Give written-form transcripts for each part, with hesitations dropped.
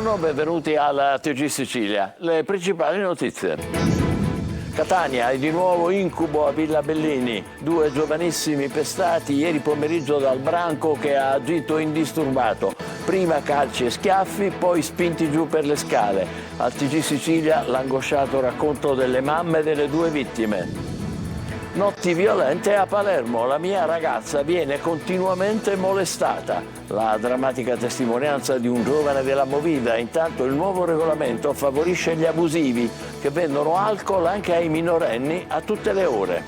Buongiorno, benvenuti alla TG Sicilia. Le principali notizie. Catania è di nuovo incubo a Villa Bellini. 2 giovanissimi pestati ieri pomeriggio dal branco che ha agito indisturbato. Prima calci e schiaffi, poi spinti giù per le scale. Al TG Sicilia l'angosciato racconto delle mamme delle 2 vittime. Notti violente a Palermo, la mia ragazza viene continuamente molestata. La drammatica testimonianza di un giovane della Movida. Intanto il nuovo regolamento favorisce gli abusivi che vendono alcol anche ai minorenni a tutte le ore.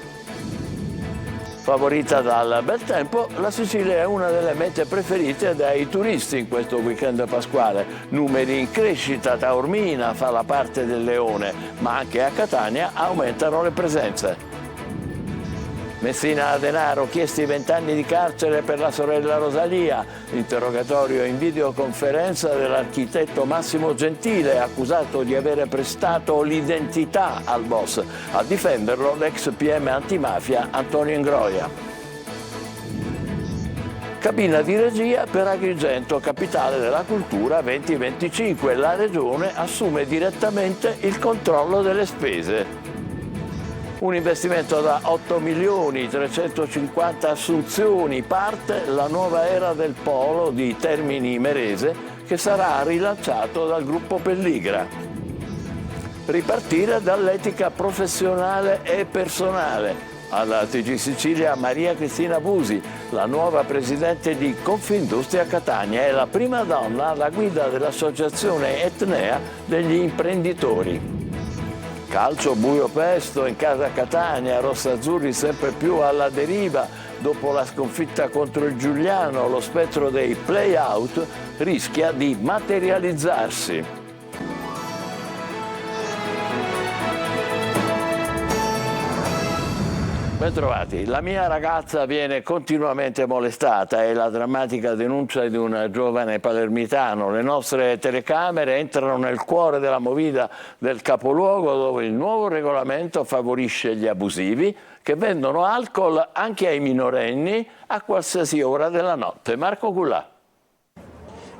Favorita dal bel tempo, la Sicilia è una delle mete preferite dai turisti in questo weekend pasquale. Numeri in crescita, Taormina fa la parte del leone, ma anche a Catania aumentano le presenze. Messina Denaro, chiesti 20 anni di carcere per la sorella Rosalia. Interrogatorio in videoconferenza dell'architetto Massimo Gentile, accusato di avere prestato l'identità al boss. A difenderlo l'ex PM antimafia Antonio Ingroia. Cabina di regia per Agrigento, capitale della cultura 2025. La regione assume direttamente il controllo delle spese. Un investimento da 8 milioni, 350 assunzioni, parte la nuova era del polo di Termini Imerese che sarà rilanciato dal gruppo Pelligra. Ripartire dall'etica professionale e personale. Alla TG Sicilia Maria Cristina Busi, la nuova presidente di Confindustria Catania, è la prima donna alla guida dell'associazione Etnea degli imprenditori. Calcio buio pesto in casa Catania, rossazzurri sempre più alla deriva. Dopo la sconfitta contro il Giuliano, lo spettro dei play-out rischia di materializzarsi. Bentrovati. La mia ragazza viene continuamente molestata, è la drammatica denuncia di un giovane palermitano. Le nostre telecamere entrano nel cuore della movida del capoluogo, dove il nuovo regolamento favorisce gli abusivi che vendono alcol anche ai minorenni a qualsiasi ora della notte. Marco Cullà.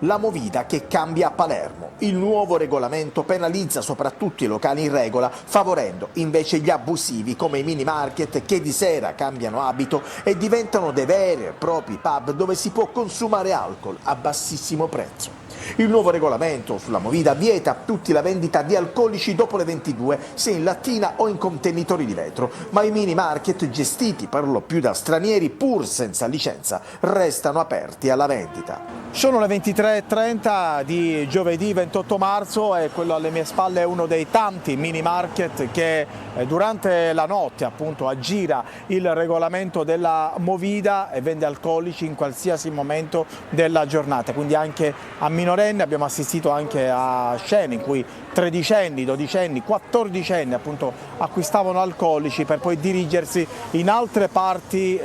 La movida che cambia a Palermo. Il nuovo regolamento penalizza soprattutto i locali in regola, favorendo invece gli abusivi come i mini market che di sera cambiano abito e diventano dei veri e propri pub dove si può consumare alcol a bassissimo prezzo. Il nuovo regolamento sulla movida vieta a tutti la vendita di alcolici dopo le 22, sia in lattina o in contenitori di vetro, ma i mini market gestiti per lo più da stranieri pur senza licenza restano aperti alla vendita. Sono le 23:30 di giovedì 28 marzo e quello alle mie spalle è uno dei tanti mini market che durante la notte appunto aggira il regolamento della movida e vende alcolici in qualsiasi momento della giornata, quindi anche a minorenni. Abbiamo assistito anche a scene in cui tredicenni, dodicenni, quattordicenni appunto acquistavano alcolici per poi dirigersi in altre parti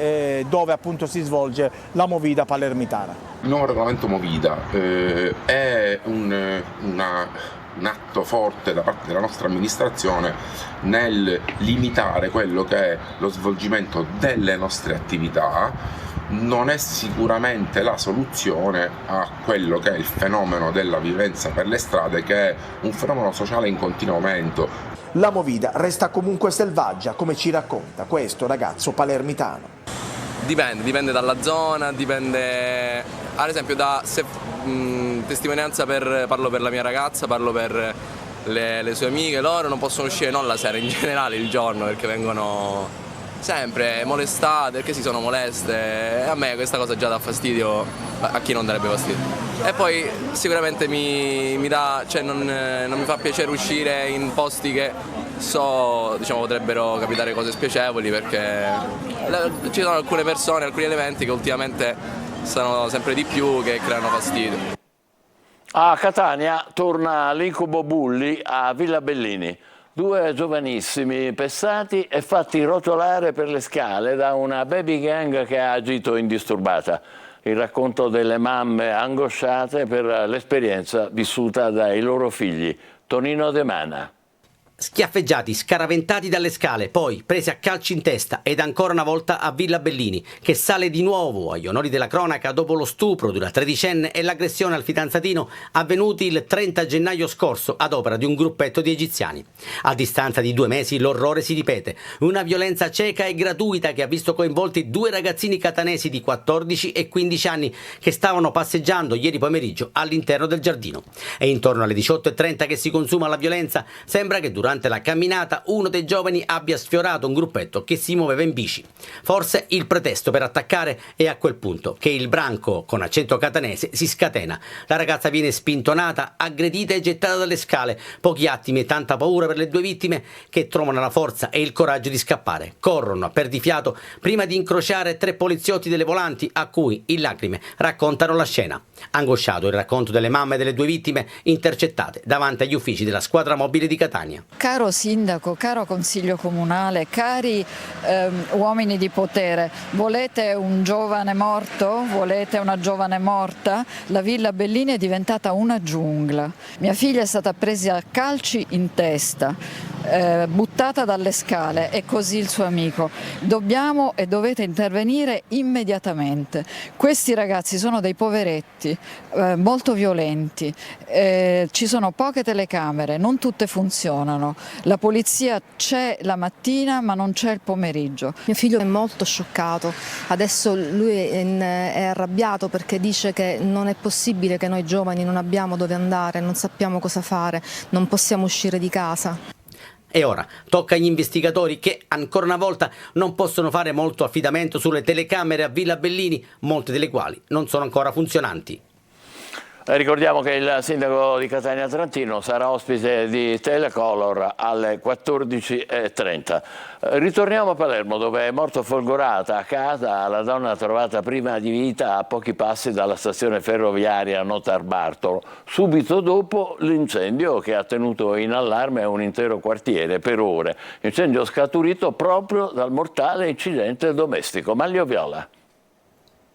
dove appunto si svolge la movida palermitana. Il nuovo regolamento Movida è un atto forte da parte della nostra amministrazione nel limitare quello che è lo svolgimento delle nostre attività. Non è sicuramente la soluzione a quello che è il fenomeno della violenza per le strade, che è un fenomeno sociale in continuo aumento. La movida resta comunque selvaggia, come ci racconta questo ragazzo palermitano. Dipende dalla zona, dipende ad esempio testimonianza parlo per la mia ragazza, parlo per le sue amiche. Loro non possono uscire non la sera, in generale il giorno, perché vengono sempre molestate, perché si sono moleste, e a me questa cosa già dà fastidio, a chi non darebbe fastidio. E poi sicuramente non mi fa piacere uscire in posti che potrebbero capitare cose spiacevoli, perché ci sono alcune persone, alcuni elementi che ultimamente sono sempre di più, che creano fastidio. A Catania torna l'incubo bulli a Villa Bellini. 2 giovanissimi pestati e fatti rotolare per le scale da una baby gang che ha agito indisturbata. Il racconto delle mamme angosciate per l'esperienza vissuta dai loro figli. Tonino De Mana. Schiaffeggiati, scaraventati dalle scale, poi presi a calci in testa ed ancora una volta a Villa Bellini, che sale di nuovo agli onori della cronaca dopo lo stupro di una tredicenne e l'aggressione al fidanzatino avvenuti il 30 gennaio scorso ad opera di un gruppetto di egiziani. A distanza di 2 mesi l'orrore si ripete, una violenza cieca e gratuita che ha visto coinvolti 2 ragazzini catanesi di 14 e 15 anni che stavano passeggiando ieri pomeriggio all'interno del giardino. È intorno alle 18:30 che si consuma la violenza, sembra che durante la camminata uno dei giovani abbia sfiorato un gruppetto che si muoveva in bici. Forse il pretesto per attaccare è a quel punto che il branco con accento catanese si scatena. La ragazza viene spintonata, aggredita e gettata dalle scale. Pochi attimi e tanta paura per le 2 vittime che trovano la forza e il coraggio di scappare. Corrono a perdifiato prima di incrociare 3 poliziotti delle volanti a cui, in lacrime, raccontano la scena. Angosciato il racconto delle mamme delle 2 vittime intercettate davanti agli uffici della squadra mobile di Catania. Caro sindaco, caro consiglio comunale, cari uomini di potere, volete un giovane morto? Volete una giovane morta? La Villa Bellini è diventata una giungla. Mia figlia è stata presa a calci in testa, buttata dalle scale e così il suo amico. Dobbiamo e dovete intervenire immediatamente. Questi ragazzi sono dei poveretti, molto violenti, ci sono poche telecamere, non tutte funzionano. La polizia c'è la mattina ma non c'è il pomeriggio. Mio figlio è molto scioccato, adesso lui è arrabbiato perché dice che non è possibile che noi giovani non abbiamo dove andare, non sappiamo cosa fare, non possiamo uscire di casa. E ora tocca agli investigatori che ancora una volta non possono fare molto affidamento sulle telecamere a Villa Bellini, molte delle quali non sono ancora funzionanti. Ricordiamo che il sindaco di Catania Trantino sarà ospite di Telecolor alle 14:30. Ritorniamo a Palermo, dove è morto folgorata a casa la donna trovata prima di vita a pochi passi dalla stazione ferroviaria Notarbartolo, subito dopo l'incendio che ha tenuto in allarme un intero quartiere per ore. Incendio scaturito proprio dal mortale incidente domestico. Maglio Viola.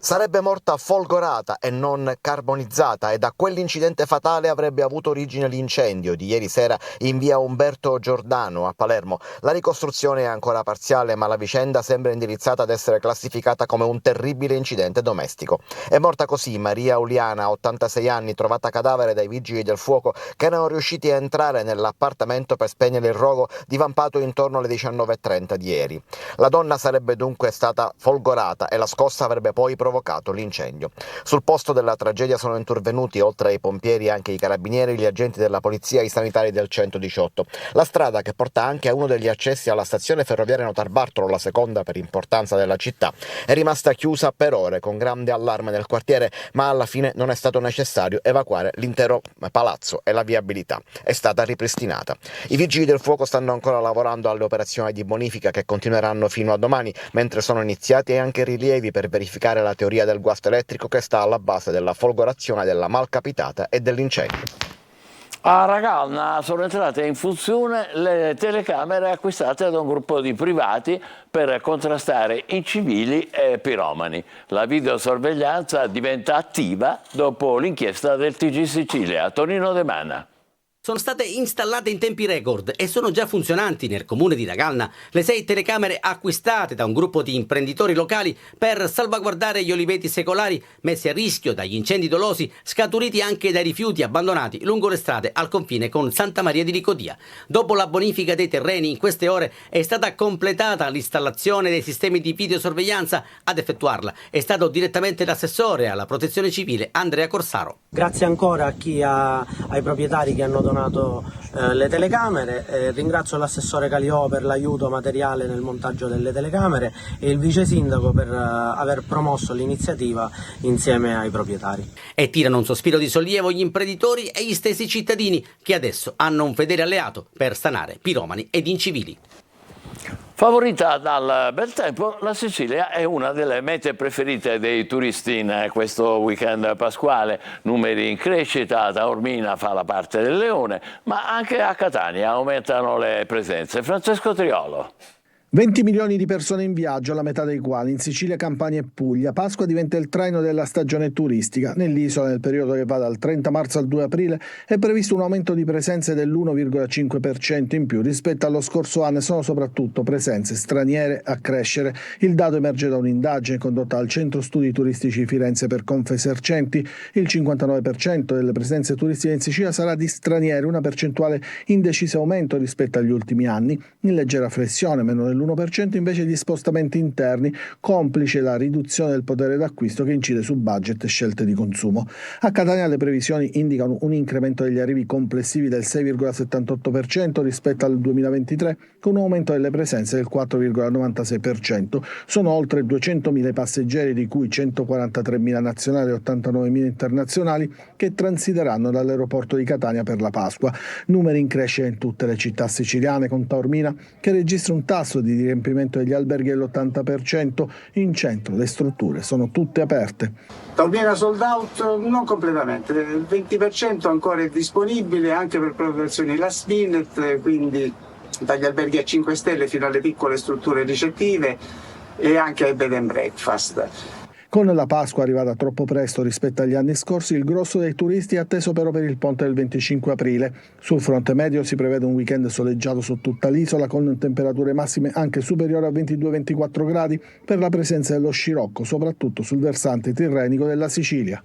Sarebbe morta folgorata e non carbonizzata, e da quell'incidente fatale avrebbe avuto origine l'incendio di ieri sera in via Umberto Giordano a Palermo. La ricostruzione è ancora parziale, ma la vicenda sembra indirizzata ad essere classificata come un terribile incidente domestico. È morta così Maria Uliana, 86 anni, trovata cadavere dai vigili del fuoco che erano riusciti a entrare nell'appartamento per spegnere il rogo divampato intorno alle 19:30 di ieri. La donna sarebbe dunque stata folgorata e la scossa avrebbe poi provocato l'incendio. Sul posto della tragedia sono intervenuti, oltre ai pompieri, anche i carabinieri, gli agenti della polizia e i sanitari del 118. La strada, che porta anche a uno degli accessi alla stazione ferroviaria Notarbartolo, la seconda per importanza della città, è rimasta chiusa per ore con grande allarme nel quartiere, ma alla fine non è stato necessario evacuare l'intero palazzo e la viabilità è stata ripristinata. I vigili del fuoco stanno ancora lavorando alle operazioni di bonifica che continueranno fino a domani, mentre sono iniziati anche rilievi per verificare la teoria del guasto elettrico che sta alla base della folgorazione della malcapitata e dell'incendio. A Ragalna sono entrate in funzione le telecamere acquistate da un gruppo di privati per contrastare incivili e piromani. La videosorveglianza diventa attiva dopo l'inchiesta del TG Sicilia. Tonino De Mana. Sono state installate in tempi record e sono già funzionanti nel comune di Ragalna le 6 telecamere acquistate da un gruppo di imprenditori locali per salvaguardare gli oliveti secolari messi a rischio dagli incendi dolosi scaturiti anche dai rifiuti abbandonati lungo le strade al confine con Santa Maria di Licodia. Dopo la bonifica dei terreni, in queste ore è stata completata l'installazione dei sistemi di videosorveglianza. Ad effettuarla è stato direttamente l'assessore alla protezione civile Andrea Corsaro. Grazie ancora ai proprietari che hanno donato le telecamere, ringrazio l'assessore Caliò per l'aiuto materiale nel montaggio delle telecamere e il vice sindaco per aver promosso l'iniziativa insieme ai proprietari. E tirano un sospiro di sollievo gli imprenditori e gli stessi cittadini che adesso hanno un fedele alleato per stanare piromani ed incivili. Favorita dal bel tempo, la Sicilia è una delle mete preferite dei turisti in questo weekend pasquale. Numeri in crescita, Taormina fa la parte del leone, ma anche a Catania aumentano le presenze. Francesco Triolo. 20 milioni di persone in viaggio, la metà dei quali in Sicilia, Campania e Puglia. Pasqua diventa il traino della stagione turistica. Nell'isola, nel periodo che va dal 30 marzo al 2 aprile, è previsto un aumento di presenze dell'1,5% in più rispetto allo scorso anno e sono soprattutto presenze straniere a crescere. Il dato emerge da un'indagine condotta al Centro Studi Turistici Firenze per Confesercenti. Il 59% delle presenze turistiche in Sicilia sarà di stranieri, una percentuale in deciso aumento rispetto agli ultimi anni. In leggera flessione, meno del l'1% invece di spostamenti interni, complice la riduzione del potere d'acquisto che incide su budget e scelte di consumo. A Catania le previsioni indicano un incremento degli arrivi complessivi del 6,78% rispetto al 2023, con un aumento delle presenze del 4,96%. Sono oltre 200.000 i passeggeri, di cui 143.000 nazionali e 89.000 internazionali, che transiteranno dall'aeroporto di Catania per la Pasqua. Numeri in crescita in tutte le città siciliane, con Taormina che registra un tasso di riempimento degli alberghi dell'80%, in centro le strutture sono tutte aperte. Taormina sold out non completamente, il 20% ancora è disponibile anche per prenotazioni last minute, quindi dagli alberghi a 5 stelle fino alle piccole strutture ricettive e anche ai bed and breakfast. Con la Pasqua arrivata troppo presto rispetto agli anni scorsi, il grosso dei turisti è atteso però per il ponte del 25 aprile. Sul fronte medio si prevede un weekend soleggiato su tutta l'isola, con temperature massime anche superiori a 22-24 gradi per la presenza dello scirocco, soprattutto sul versante tirrenico della Sicilia.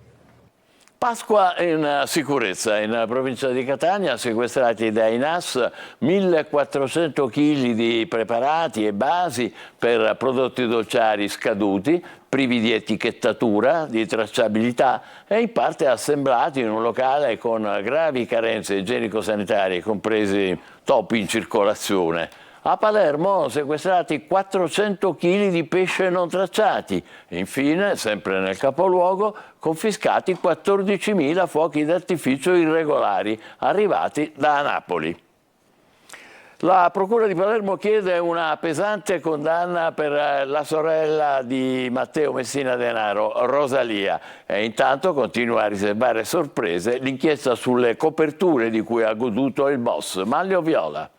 Pasqua in sicurezza. In provincia di Catania, sequestrati dai NAS 1.400 kg di preparati e basi per prodotti dolciari scaduti, privi di etichettatura, di tracciabilità e in parte assemblati in un locale con gravi carenze igienico-sanitarie, compresi topi in circolazione. A Palermo sequestrati 400 kg di pesce non tracciati e infine, sempre nel capoluogo, confiscati 14.000 fuochi d'artificio irregolari arrivati da Napoli. La Procura di Palermo chiede una pesante condanna per la sorella di Matteo Messina Denaro, Rosalia, e intanto continua a riservare sorprese l'inchiesta sulle coperture di cui ha goduto il boss. Manlio Viola.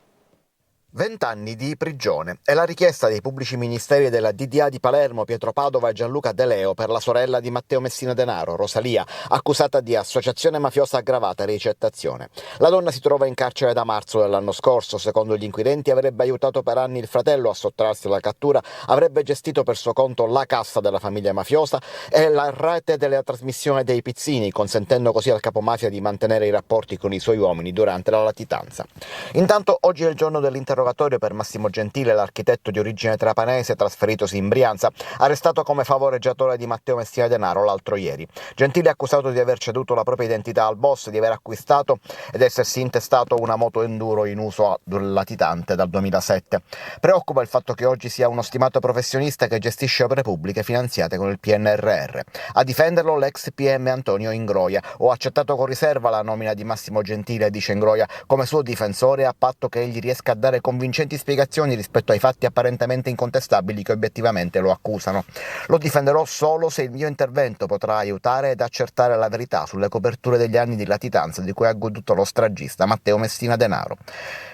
20 anni di prigione è la richiesta dei pubblici ministeri della DDA di Palermo, Pietro Padova e Gianluca De Leo per la sorella di Matteo Messina Denaro, Rosalia, accusata di associazione mafiosa aggravata e ricettazione. La donna si trova in carcere da marzo dell'anno scorso. Secondo gli inquirenti avrebbe aiutato per anni il fratello a sottrarsi alla cattura, avrebbe gestito per suo conto la cassa della famiglia mafiosa e la rete della trasmissione dei pizzini, consentendo così al capomafia di mantenere i rapporti con i suoi uomini durante la latitanza. Intanto oggi è il giorno dell'interrogatorio per Massimo Gentile, l'architetto di origine trapanese trasferitosi in Brianza, arrestato come favoreggiatore di Matteo Messina Denaro l'altro ieri. Gentile è accusato di aver ceduto la propria identità al boss, di aver acquistato ed essersi intestato una moto enduro in uso latitante dal 2007. Preoccupa il fatto che oggi sia uno stimato professionista che gestisce opere pubbliche finanziate con il PNRR. A difenderlo l'ex PM Antonio Ingroia. Ho accettato con riserva la nomina di Massimo Gentile, dice Ingroia, come suo difensore, a patto che egli riesca a dare convincenti spiegazioni rispetto ai fatti apparentemente incontestabili che obiettivamente lo accusano. Lo difenderò solo se il mio intervento potrà aiutare ad accertare la verità sulle coperture degli anni di latitanza di cui ha goduto lo stragista Matteo Messina Denaro.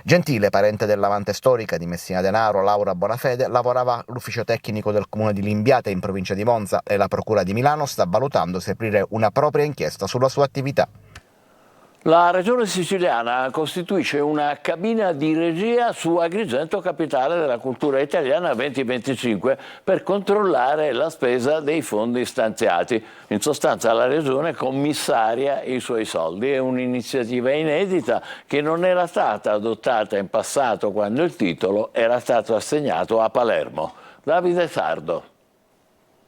Gentile, parente dell'amante storica di Messina Denaro, Laura Bonafede, lavorava all'ufficio tecnico del comune di Limbiate in provincia di Monza e la procura di Milano sta valutando se aprire una propria inchiesta sulla sua attività. La regione siciliana costituisce una cabina di regia su Agrigento, capitale della cultura italiana 2025, per controllare la spesa dei fondi stanziati. In sostanza la regione commissaria i suoi soldi. È un'iniziativa inedita che non era stata adottata in passato quando il titolo era stato assegnato a Palermo. Davide Sardo.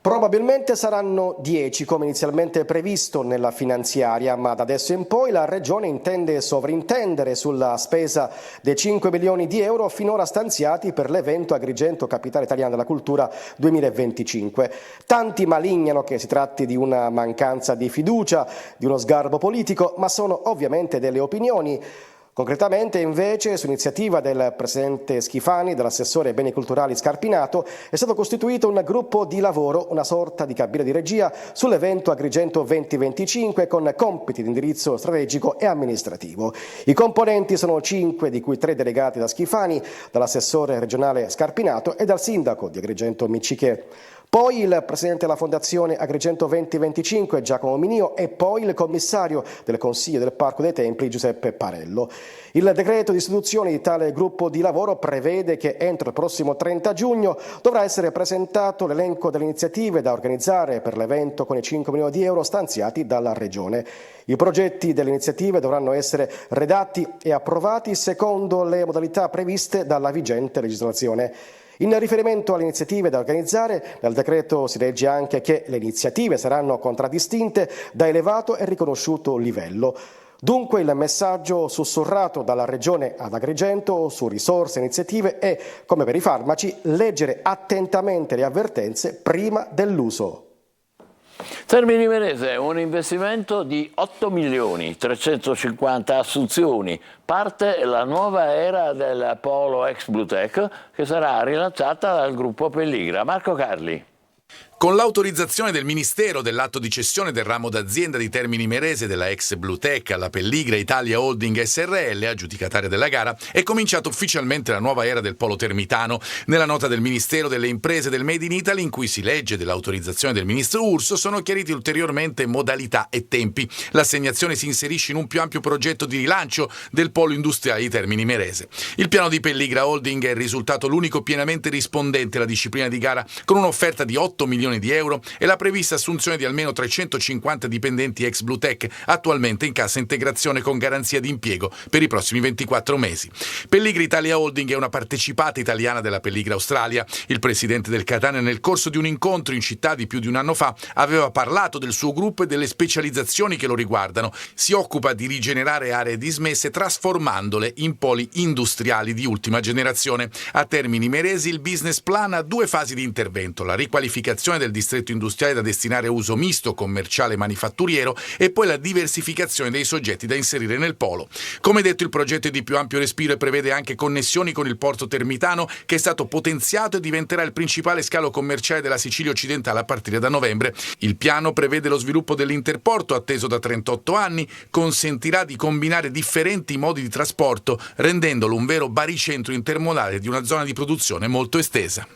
Probabilmente saranno 10 come inizialmente previsto nella finanziaria, ma da adesso in poi la Regione intende sovrintendere sulla spesa dei 5 milioni di euro finora stanziati per l'evento Agrigento Capitale Italiana della Cultura 2025. Tanti malignano che si tratti di una mancanza di fiducia, di uno sgarbo politico, ma sono ovviamente delle opinioni. Concretamente, invece, su iniziativa del presidente Schifani e dell'assessore ai beni culturali Scarpinato, è stato costituito un gruppo di lavoro, una sorta di cabina di regia, sull'evento Agrigento 2025 con compiti di indirizzo strategico e amministrativo. I componenti sono 5, di cui 3 delegati da Schifani, dall'assessore regionale Scarpinato e dal sindaco di Agrigento Miccichè. Poi il presidente della Fondazione Agrigento 2025 Giacomo Minio e poi il commissario del Consiglio del Parco dei Templi Giuseppe Parello. Il decreto di istituzione di tale gruppo di lavoro prevede che entro il prossimo 30 giugno dovrà essere presentato l'elenco delle iniziative da organizzare per l'evento con i 5 milioni di euro stanziati dalla Regione. I progetti delle iniziative dovranno essere redatti e approvati secondo le modalità previste dalla vigente legislazione. In riferimento alle iniziative da organizzare, nel decreto si legge anche che le iniziative saranno contraddistinte da elevato e riconosciuto livello. Dunque il messaggio sussurrato dalla Regione ad Agrigento su risorse e iniziative è, come per i farmaci, leggere attentamente le avvertenze prima dell'uso. Termini Imerese, un investimento di 8 milioni, 350 assunzioni. Parte la nuova era del polo ex Blutech che sarà rilanciata dal gruppo Pelligra. Marco Carli. Con l'autorizzazione del Ministero dell'atto di cessione del ramo d'azienda di Termini Imerese della ex Blutech alla Pelligra Italia Holding SRL, aggiudicataria della gara, è cominciata ufficialmente la nuova era del polo termitano. Nella nota del Ministero delle Imprese del Made in Italy, in cui si legge dell'autorizzazione del ministro Urso, sono chiariti ulteriormente modalità e tempi. L'assegnazione si inserisce in un più ampio progetto di rilancio del polo industriale di Termini Imerese. Il piano di Pelligra Holding è risultato l'unico pienamente rispondente alla disciplina di gara, con un'offerta di 8 milioni di euro e la prevista assunzione di almeno 350 dipendenti ex Blutech, attualmente in cassa integrazione con garanzia di impiego per i prossimi 24 mesi. Pelligra Italia Holding è una partecipata italiana della Pelligra Australia. Il presidente del Catania, nel corso di un incontro in città di più di un anno fa, aveva parlato del suo gruppo e delle specializzazioni che lo riguardano. Si occupa di rigenerare aree dismesse trasformandole in poli industriali di ultima generazione. A Termini Imerese il business plan ha 2 fasi di intervento: la riqualificazione del distretto industriale da destinare a uso misto, commerciale e manifatturiero, e poi la diversificazione dei soggetti da inserire nel polo. Come detto, il progetto è di più ampio respiro e prevede anche connessioni con il porto termitano, che è stato potenziato e diventerà il principale scalo commerciale della Sicilia occidentale a partire da novembre. Il piano prevede lo sviluppo dell'interporto, atteso da 38 anni, consentirà di combinare differenti modi di trasporto, rendendolo un vero baricentro intermodale di una zona di produzione molto estesa.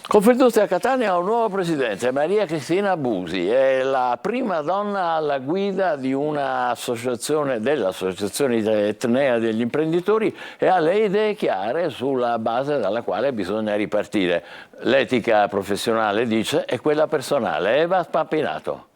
Confindustria Catania ha un nuovo presidente, Maria Cristina Busi, è la prima donna alla guida di un'associazione, dell'Associazione Etnea degli Imprenditori, e ha le idee chiare sulla base dalla quale bisogna ripartire. L'etica professionale, dice, è quella personale. Eva Spampinato.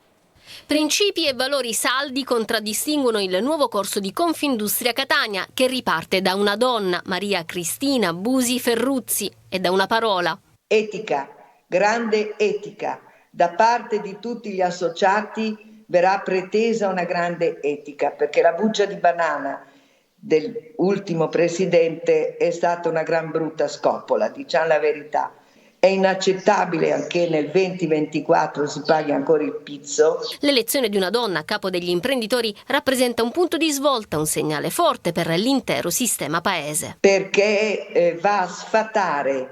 Principi e valori saldi contraddistinguono il nuovo corso di Confindustria Catania, che riparte da una donna, Maria Cristina Busi Ferruzzi, e da una parola: etica, grande etica. Da parte di tutti gli associati verrà pretesa una grande etica, perché la buccia di banana dell'ultimo presidente è stata una gran brutta scoppola, diciamo la verità. È inaccettabile anche nel 2024 si paghi ancora il pizzo. L'elezione di una donna a capo degli imprenditori rappresenta un punto di svolta, un segnale forte per l'intero sistema paese. Perché va a sfatare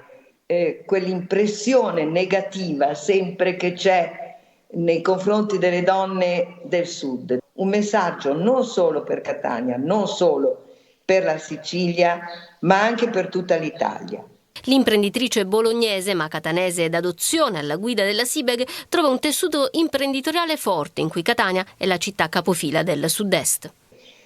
quell'impressione negativa sempre che c'è nei confronti delle donne del sud. Un messaggio non solo per Catania, non solo per la Sicilia, ma anche per tutta l'Italia. L'imprenditrice bolognese, ma catanese d'adozione alla guida della SIBEG, trova un tessuto imprenditoriale forte in cui Catania è la città capofila del sud-est.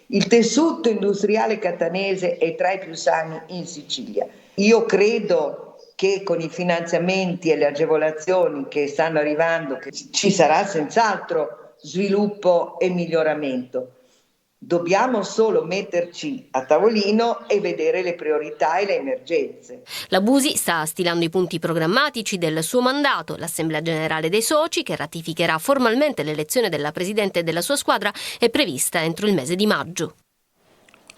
Il tessuto industriale catanese è tra i più sani in Sicilia. Io credo che con i finanziamenti e le agevolazioni che stanno arrivando che ci sarà senz'altro sviluppo e miglioramento. Dobbiamo solo metterci a tavolino e vedere le priorità e le emergenze. La Busi sta stilando i punti programmatici del suo mandato. L'Assemblea Generale dei Soci, che ratificherà formalmente l'elezione della Presidente e della sua squadra, è prevista entro il mese di maggio.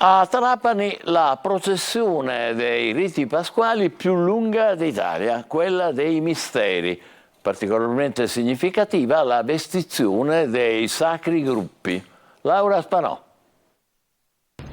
A Trapani la processione dei riti pasquali più lunga d'Italia, quella dei misteri. Particolarmente significativa la vestizione dei sacri gruppi. Laura Spanò.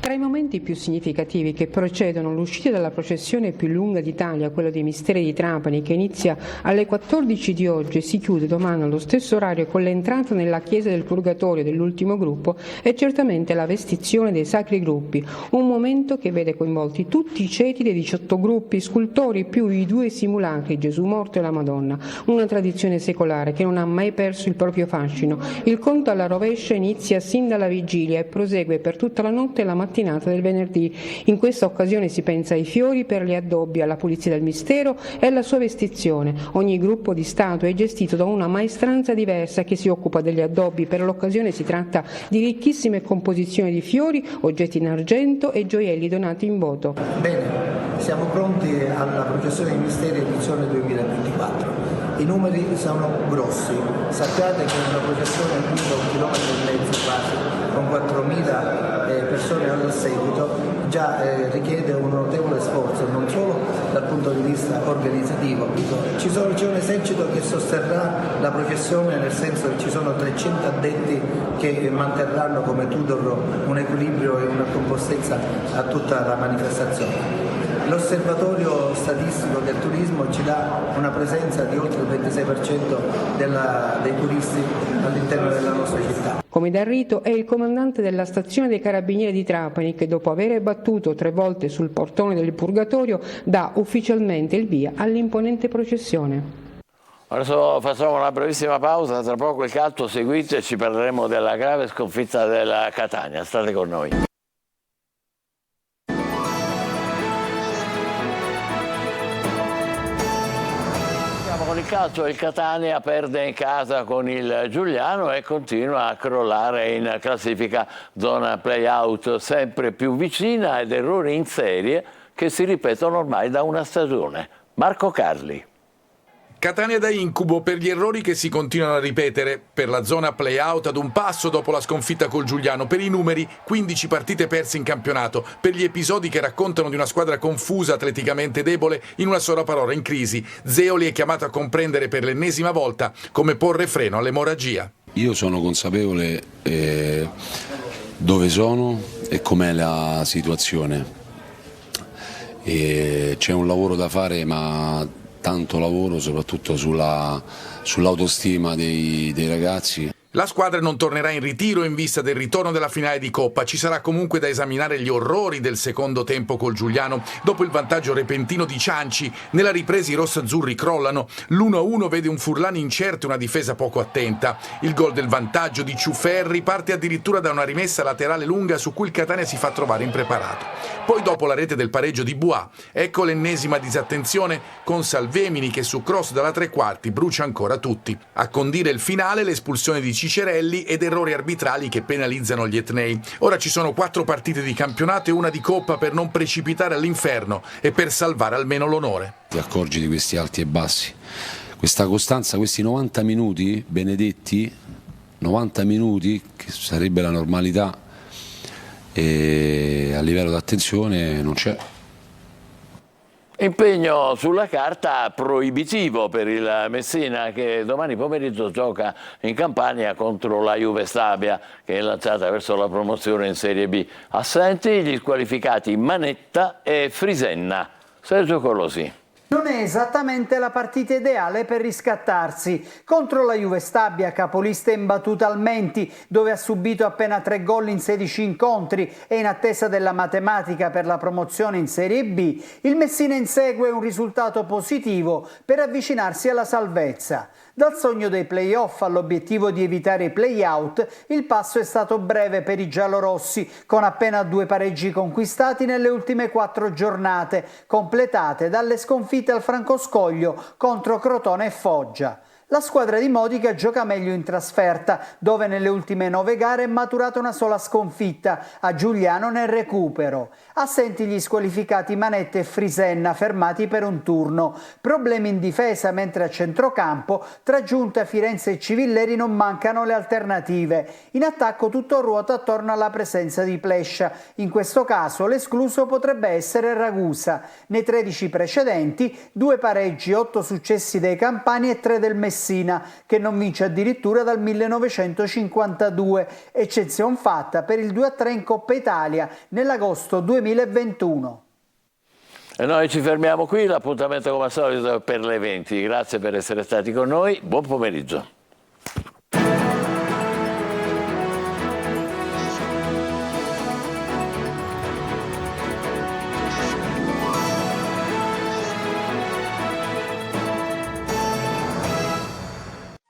Tra i momenti più significativi che precedono l'uscita dalla processione più lunga d'Italia, quello dei Misteri di Trapani, che inizia alle 14 di oggi e si chiude domani allo stesso orario con l'entrata nella chiesa del Purgatorio dell'ultimo gruppo, è certamente la vestizione dei sacri gruppi, un momento che vede coinvolti tutti i ceti dei 18 gruppi scultori più i 2 simulacri, Gesù morto e la Madonna, una tradizione secolare che non ha mai perso il proprio fascino. Il conto alla rovescia inizia sin dalla vigilia e prosegue per tutta la notte e la mattinata del venerdì. In questa occasione si pensa ai fiori per gli addobbi, alla pulizia del mistero e alla sua vestizione. Ogni gruppo di statue è gestito da una maestranza diversa che si occupa degli addobbi. Per l'occasione si tratta di ricchissime composizioni di fiori, oggetti in argento e gioielli donati in voto. Bene, siamo pronti alla processione dei misteri edizione 2024. I numeri sono grossi, sappiate che una processione lunga 1,5 chilometri quasi, con 4.000 persone al seguito, già richiede un notevole sforzo, non solo dal punto di vista organizzativo. C'è un esercito che sosterrà la processione, nel senso che ci sono 300 addetti che manterranno come Tudor un equilibrio e una compostezza a tutta la manifestazione. L'osservatorio statistico del turismo ci dà una presenza di oltre il 26% dei turisti all'interno della nostra città. Come da rito è il comandante della stazione dei Carabinieri di Trapani che, dopo aver battuto 3 volte sul portone del Purgatorio, dà ufficialmente il via all'imponente processione. Adesso facciamo una brevissima pausa, tra poco il calcio, seguite e ci parleremo della grave sconfitta della Catania. State con noi. Con il calcio il Catania perde in casa con il Giuliano e continua a crollare in classifica, zona play-out sempre più vicina ed errori in serie che si ripetono ormai da una stagione. Marco Carli. Catania da incubo per gli errori che si continuano a ripetere, per la zona play-out ad un passo dopo la sconfitta col Giuliano, per i numeri 15 partite perse in campionato, per gli episodi che raccontano di una squadra confusa, atleticamente debole, in una sola parola, in crisi. Zeoli è chiamato a comprendere per l'ennesima volta come porre freno all'emorragia. Io sono consapevole dove sono e com'è la situazione. C'è un lavoro da fare, ma tanto lavoro soprattutto sull'autostima dei ragazzi. La squadra non tornerà in ritiro in vista del ritorno della finale di Coppa. Ci sarà comunque da esaminare gli orrori del secondo tempo col Giuliano. Dopo il vantaggio repentino di Cianci, nella ripresa i rossazzurri crollano. L'1-1 vede un Furlani incerto e una difesa poco attenta. Il gol del vantaggio di Ciuferri parte addirittura da una rimessa laterale lunga su cui il Catania si fa trovare impreparato. Poi dopo la rete del pareggio di Buà, ecco l'ennesima disattenzione con Salvemini che su cross dalla tre quarti brucia ancora tutti. A condire il finale l'espulsione di Cicerelli ed errori arbitrali che penalizzano gli etnei. Ora ci sono 4 partite di campionato e una di Coppa per non precipitare all'inferno e per salvare almeno l'onore. Ti accorgi di questi alti e bassi, questa costanza, questi 90 minuti benedetti, 90 minuti che sarebbe la normalità, e a livello d'attenzione non c'è. Impegno sulla carta proibitivo per il Messina che domani pomeriggio gioca in Campania contro la Juve Stabia che è lanciata verso la promozione in Serie B. Assenti gli squalificati Manetta e Frisenna. Sergio Colosi. Non è esattamente la partita ideale per riscattarsi. Contro la Juve Stabia, capolista imbattuta al Menti, dove ha subito appena 3 gol in 16 incontri e in attesa della matematica per la promozione in Serie B, il Messina insegue un risultato positivo per avvicinarsi alla salvezza. Dal sogno dei play-off all'obiettivo di evitare i play-out, il passo è stato breve per i giallorossi, con appena 2 pareggi conquistati nelle ultime 4 giornate, completate dalle sconfitte al Francoscoglio contro Crotone e Foggia. La squadra di Modica gioca meglio in trasferta, dove nelle ultime 9 gare è maturata una sola sconfitta, a Giuliano nel recupero. Assenti gli squalificati Manetta e Frisenna, fermati per un turno. Problemi in difesa, mentre a centrocampo, tra Giunta, Firenze e Civilleri non mancano le alternative. In attacco tutto ruota attorno alla presenza di Plescia. In questo caso l'escluso potrebbe essere Ragusa. Nei 13 precedenti, 2 pareggi, 8 successi dei campani e 3 del Messina. Messina, che non vince addirittura dal 1952, eccezion fatta per il 2-3 in Coppa Italia nell'agosto 2021. E noi ci fermiamo qui, l'appuntamento come al solito per le 20. Grazie per essere stati con noi, buon pomeriggio.